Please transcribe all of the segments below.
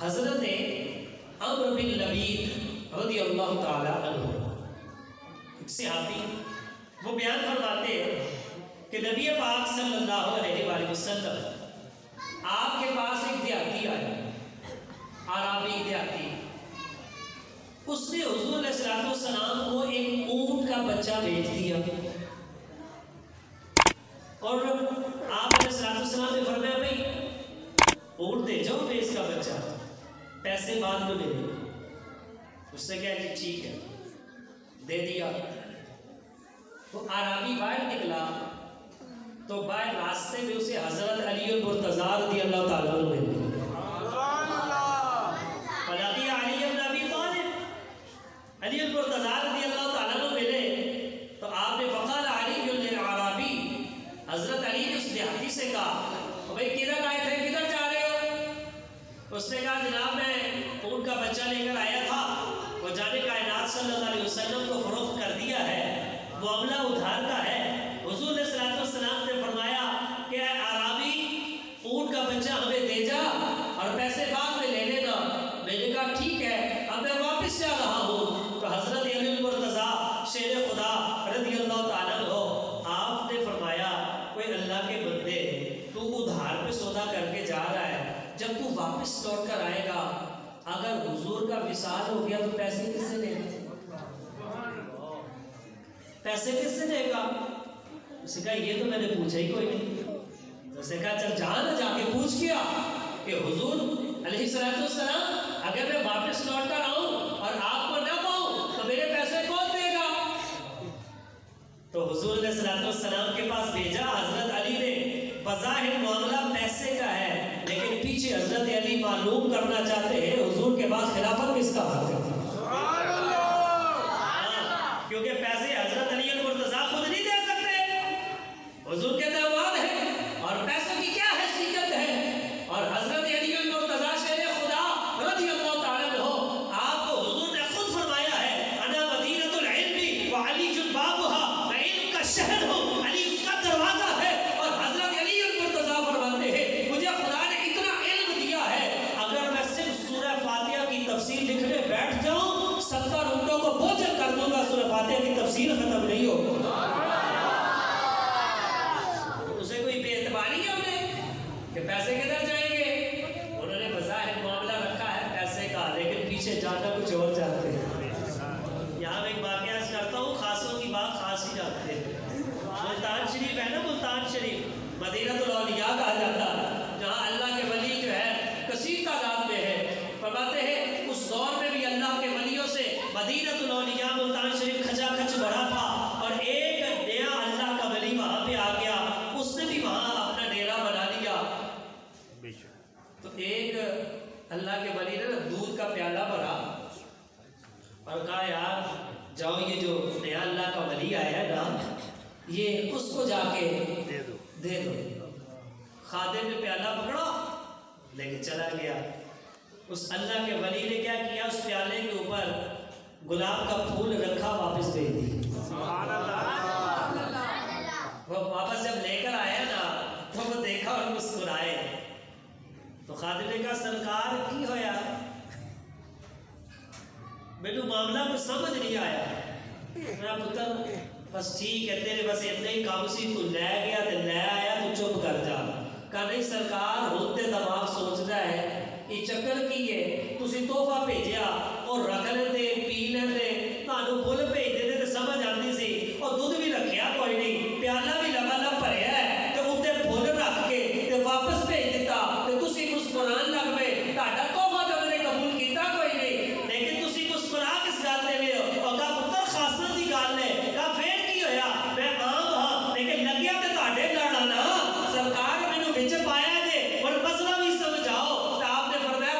حضرت عمرو بن لبید رضی اللہ تعالیٰ عنہ ایک صحابی، وہ بیان فرماتے ہیں کہ نبی پاک صلی اللہ علیہ وآلہ وسلم آپ کے پاس ایک دیہاتی آیا، عربی دیہاتی، اس نے حضور علیہ السلام کو ایک اونٹ کا بچہ بھیج دیا، اور آپ علیہ السلام نے فرمایا بھائی اونٹ دے جاؤ میں اس کا بچہ، پیسے بعد میں لے لیں۔ اس نے کہا کہ ٹھیک ہے، دے دیا۔ وہ عربی باہر نکلا تو باہر راستے میں اسے حضرت علی المرتضیٰ رضی اللہ تعالیٰ عنہ مل گئے۔ فلقی علی بن ابی طالب، علی المرتضیٰ رضی اللہ تعالیٰ عنہ ملے تو آپ نے فقال علی للعربی، حضرت علی نے اس دیہاتی سے کہا بھائی کدھر آئے تھے، کدھر جا رہے ہو؟ اس نے کہا جناب میں اونٹ کا بچہ لے کر آیا تھا، وہ جانے کائنات صلی اللہ علیہ وسلم کو فروخت کر دیا ہے، معاملہ ادھار کا ہے۔ حضور علیہ السلام نے فرمایا کہ اے عربی اونٹ کا بچہ ہمیں دے جا اور پیسے بعد میں لے لینا۔ میں نے کہا ٹھیک ہے، اب میں واپس جا رہا ہوں۔ تو حضرت علی المرتضیٰ شیر خدا رضی اللہ تعالیٰ عنہ آپ نے فرمایا کوئی اللہ کے بندے تو ادھار پہ سودا کر کے جا رہا ہے، جب تو واپس لوٹ کر آئے گا اگر حضور کا وصال ہو گیا تو پیسے کس سے لے گا؟ پیسے کس سے دے گا؟ اس نے کہا یہ تو میں نے پوچھا ہی کوئی نہیں۔ اس نے کہا چل جانا، جا کے پوچھ کیا کہ حضور علیہ السلام اگر میں واپس لوٹ کر آؤں اور آپ کو نہ پاؤں تو میرے پیسے کون دے گا؟ تو حضور علیہ السلام کے پاس بھیجا حضرت علی نے۔ بظاہر معاملہ پیسے کا ہے لیکن پیچھے حضرت علی معلوم کرنا چاہتے ہیں حضور کے بعد خلافت کس کا حق ہے، کیونکہ پیسے حضرت علی المرتضیٰ خود نہیں دے سکتے، حضور کے دعوات ہیں اور پیسوں کی کیا حیثیت ہے۔ اور حضرت علی المرتضیٰ شیر خدا رضی اللہ تعالیٰ عنہ آپ کو حضور نے خود فرمایا ہے انا مدینۃ العلم وعلی بابها، میں علم کا شہر ہوں، علی اس کا دروازہ ہے۔ اور حضرت علی المرتضیٰ فرماتے ہیں مجھے خدا نے اتنا علم دیا ہے اگر میں صرف سورہ فاتحہ کی تفسیر لکھنے بیٹھ جاؤں 70 اونٹوں کو بوجھل کر دوں گا، سورہ فاتحہ کی تفسیر ختم نہیں ہوگی۔ اسے کوئی بے اعتباری ہے انہیں کہ پیسے کدھر جائیں گے؟ انہوں نے بظاہر معاملہ رکھا ہے پیسے کا لیکن پیچھے جانا کچھ اور چاہتے ہیں۔ یہاں میں ایک واقعہ کرتا ہوں، خاصوں کی بات خاص ہی جانتے ہیں۔ ملتان شریف ہے نا، ملتان شریف مدینۃ الاولیاء کہا جاتا ہے، جہاں اللہ کے ولی جو ہے کثیر تعداد میں ہے۔ فرماتے ہیں اس دور میں بھی اللہ کے ولیوں سے مدینۃ الاولیاء ملتان شریف کھچا کھچ بھرا تھا، اور ایک نیا اللہ کا ولی وہاں پہ آ گیا، اس نے بھی وہاں اپنا ڈیرا بنا لیا۔ تو ایک اللہ کے ولی نے دودھ کا پیالہ بھرا اور کہا یار جاؤ یہ جو نیا اللہ کا ولی آیا ہے نا یہ اس کو جا کے دے دو۔ خادم نے پیالہ پکڑا لے کے چلا گیا۔ اس اللہ کے ولی نے کیا کیا، اس پیالے کے اوپر گلاب کا پھول رکھا، واپس بھیج دی۔ وہ واپس جب لے کر آیا نا تو وہ دیکھا اور مسکرائے۔ تو خادم نے کہا سرکار کی ہویا، میرے معاملہ کو سمجھ نہیں آیا۔ میرا پتر بس ٹھیک ہے تیرے بس اتنا ہی کام سی، تو لے گیا تو لے آیا تو چپ کر جا۔ کہا نہیں سرکار ہوتے دماغ سوچ رہا ہے یہ چکر کی ہے، تسی تحفہ بھیجیا اور رکھ لیتے پی لیتے، تانوں پھول بھیج دیتے تو سمجھ آتی سی، اور دودھ بھی رکھیا کوئی نہیں، پیالہ بھی لگا بھریا ہے تو اتنے پھول رکھ کے تو واپس بھیج دیتا تو تسی مسکران لگ پے، تہاڈا تحفہ تو میں نے قبول کیتا کوئی نہیں، لیکن تسی مسکرا کس گل دے رہے ہو؟ اور کہا پتر خاصت دی گل ہے۔ کہا پھر کی ہویا، میں عام ہاں لیکن لگیا تے تہاڈے لڑ نا، سرکار مینوں وچ پایا جے اور مسئلہ بھی سمجھاؤ۔ تو آپ نے فرمایا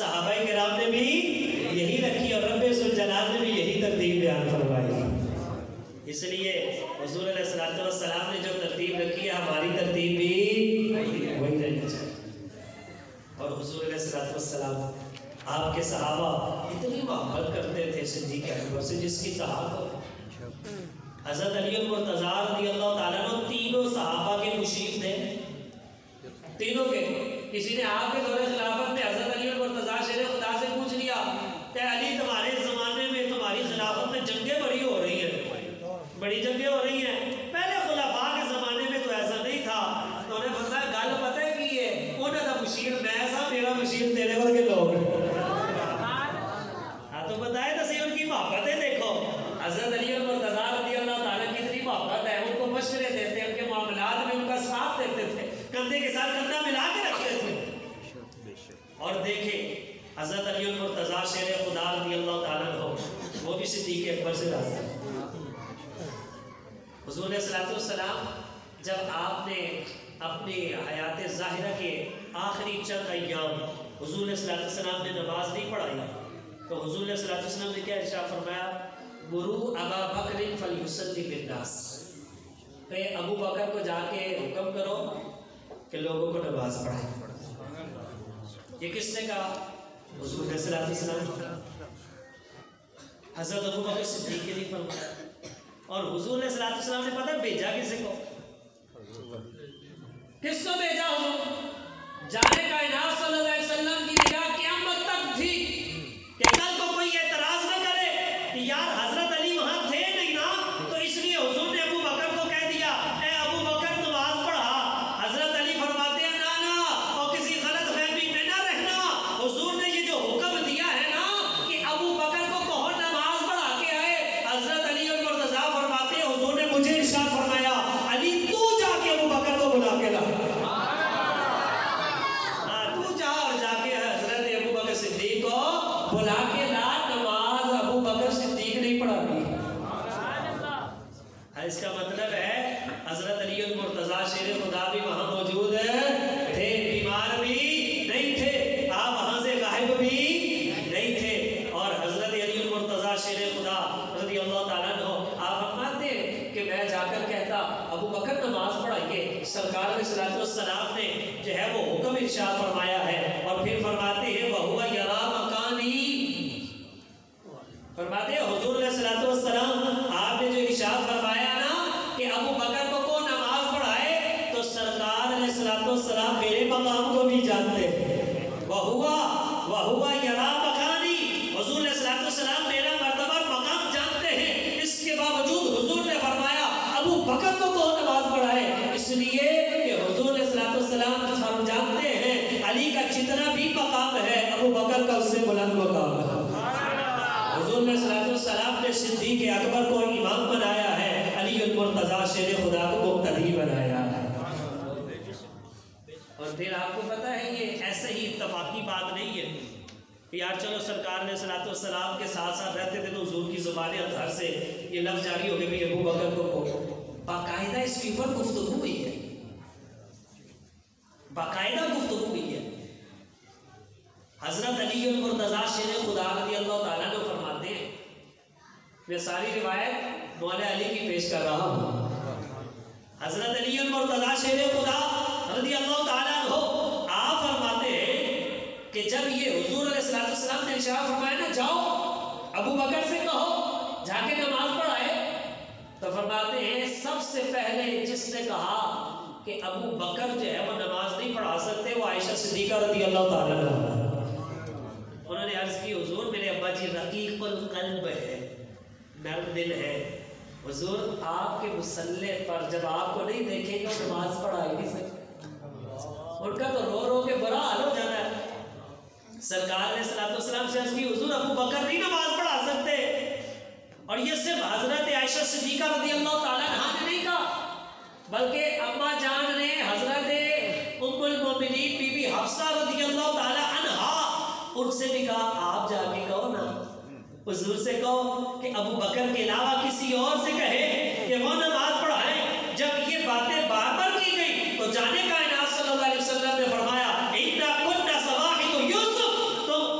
صحابہ کرام نے بھی یہی رکھی اور رب ذوالجلال نے بھی یہی ترتیب بیان فرمائی. اس لیے حضور علیہ السلام نے جو ترتیب رکھی ہے ہماری ترتیب بھی وہی رہنی چاہیے. اور حضور علیہ السلام آپ کے صحابہ اتنی محبت کرتے تھے صدیق اکبر سے جس کی تحقق. حضرت علی المرتضیٰ رضی اللہ تعالیٰ عنہ تینوں صحابہ کے مشیر تھے. تینوں کے. کسی نے آپ کے دور خلافت میں حضرت علی المرتضیٰ شیر خدا سے پوچھ لیا کہ علی تمہارے زمانے میں تمہاری خلافت میں جنگیں بڑی ہو رہی ہیں, بڑی جنگیں ہو رہی ہیں, پہلے خلفاء کے زمانے میں تو ایسا نہیں تھا. تو انہیں فرمایا گل پتہ ہے کی ہے, انہوں کا مشیر میں سا, میرا مشیر تیرے ورگے لوگ. ہاں تو بتائے تو صحیح ان کی محبتیں دیکھو. حضرت علی المرتضیٰ رضی اللہ تعالیٰ کی اتنی محبت ہے, ان کو مشورے دیتے, ان کے معاملات میں ان کا ساتھ دیتے تھے, کندھے کے ساتھ کندھا ملا کے رکھتے تھے. اور دیکھیں حضرت علی المرتضیٰ شیر خدا رضی اللہ تعالیٰ عنہ وہ بھی صدیق اکبر سے راضی. حضور علیہ السلام جب آپ نے اپنی حیات ظاہرہ کے آخری چند ایام حضور علیہ السلام نے نماز نہیں پڑھائی تو حضور علیہ السلام نے کیا ارشاد فرمایا, مروا ابا بکر فلیصلی بالناس, کہ ابو بکر کو جا کے حکم کرو کہ لوگوں کو نماز پڑھائیں. یہ کس نے کہا؟ حضور علیہ السلام. حضرت ابو بکر صدیق نے فرمایا. اور حضور علیہ السلام نے پتہ بھیجا کسے کو؟ کس کو بھیجا حضور؟ جانے کائنات صلی اللہ علیہ وسلم کی نگاہ قیامت تک تھی کہ کل کو کوئی اعتراض نہ کرے کہ یار حضرت علی وہاں تھے نہیں نا, تو اس لیے حضور نے ابو بکر کو کہہ دیا اے ابو بکر نماز پڑھا. حضرت علی فرماتے ہیں نا نا, اور کسی غلط فہمی میں نہ رہنا. حضور نے یہ جو حکم دیا ہے نا کہ ابو بکر کو کون نماز پڑھا کے آئے, حضرت علی المرتضیٰ فرماتے ہیں حضور نے مجھے ارشاد فرمایا علی تو جا کے ابو بکر کو بلا کے لا. تو جا اور جا کے حضرت ابو بکر صدیق کو بلا کے لا. نماز ابو بکر صدیق نہیں پڑھا. اس کا مطلب ہے حضرت علی المرتضیٰ شیر خدا بھی وہاں موجود تھے, بیمار بھی نہیں تھے, آپ وہاں سے غائب بھی نہیں تھے. اور حضرت علی المرتضیٰ شیر خدا رضی اللہ تعالیٰ عنہ آپ فرماتے ہیں کہ میں جا کر کہتا ابو بکر نماز پڑھائیے. سرکار علیہ السلام نے جو ہے وہ حکم ارشاد فرمایا ہے اور پھر فرماتے ہیں وَهُوَ يَرَى مَكَانِي. فرماتے ہیں حضور علیہ السلام آپ نے جو ارشاد فرمایا کہ ابو بکر کو کون نماز پڑھائے, تو سرکار علیہ السلام میرے مقام کو بھی جانتے ہیں. وَهُوَ يَرَى مَكَانِي, حضور علیہ السلام میرا مرتبہ اور مقام جانتے ہیں. اس کے باوجود حضور نے فرمایا ابو بکر کو کون نماز پڑھائے, اس لیے کہ حضور علیہ السلام ہم جانتے ہیں علی کا جتنا بھی مقام ہے ابو بکر کا اس سے بلند مقام ہے. حضور علیہ السلام نے صدیق اکبر کو امام بنایا ہے, علی المرتضیٰ شیر خدا کو مقتدی بنایا ہے. اور پھر آپ کو پتہ ہے یہ ایسے ہی اتفاقی بات نہیں ہے یار چلو سرکار علیہ السلام کے ساتھ ساتھ رہتے تھے تو حضور کی زبان اطہر سے یہ لفظ جاری ہو گئے بھی ابو بکر کو. باقاعدہ اس کے اوپر گفتگو ہوئی ہے, باقاعدہ گفتگو ہوئی ہے. حضرت علی المرتضیٰ شیر خدا رضی اللہ تعالیٰ نے فرماتے ہیں, میں ساری روایت مولا علی کی پیش کر رہا ہوں. حضرت علی المرتضیٰ شیر خدا رضی اللہ تعالیٰ عنہ آپ فرماتے ہیں کہ جب یہ حضور علیہ السلام نے ارشاد فرمایا نا جاؤ ابو بکر سے کہو جا کے نماز پڑھائے, تو فرماتے ہیں سب سے پہلے جس نے کہا کہ ابو بکر جو ہے وہ نماز نہیں پڑھا سکتے وہ عائشہ صدیقہ رضی اللہ تعالیٰ عنہ. انہوں نے عرض کی حضور میرے ابا جی رقیق القلب ہے, نرم دل ہے, حضور آپ کے مسلح پر جب آپ کو نہیں دیکھیں گا نماز پڑھا ہی نہیں سکتے. ان کا تو رو رو کے برا حال ہو جانا ہے. سرکار نے السلام سے عرض کی حضور ابو بکر نہیں نماز پڑھا سکتے. اور یہ صرف حضرت عائشہ صدیقہ رضی اللہ تعالیٰ عنہ نے نہیں کہا بلکہ اماں جان نے حضرت ام المومنین بی بی حفصہ رضی اللہ تعالیٰ عنہا ان سے بھی کہا آپ جا کے کہو نا حضور سے کہو کہ ابو بکر کے علاوہ کسی اور سے کہے کہ وہ نماز پڑھائیں. جب یہ باتیں بار بار کی گئی تو جانے کائنات صلی اللہ علیہ وسلم نے فرمایا اِنَّا كُنَّا صَوَاحِبُ يُوسُف, تو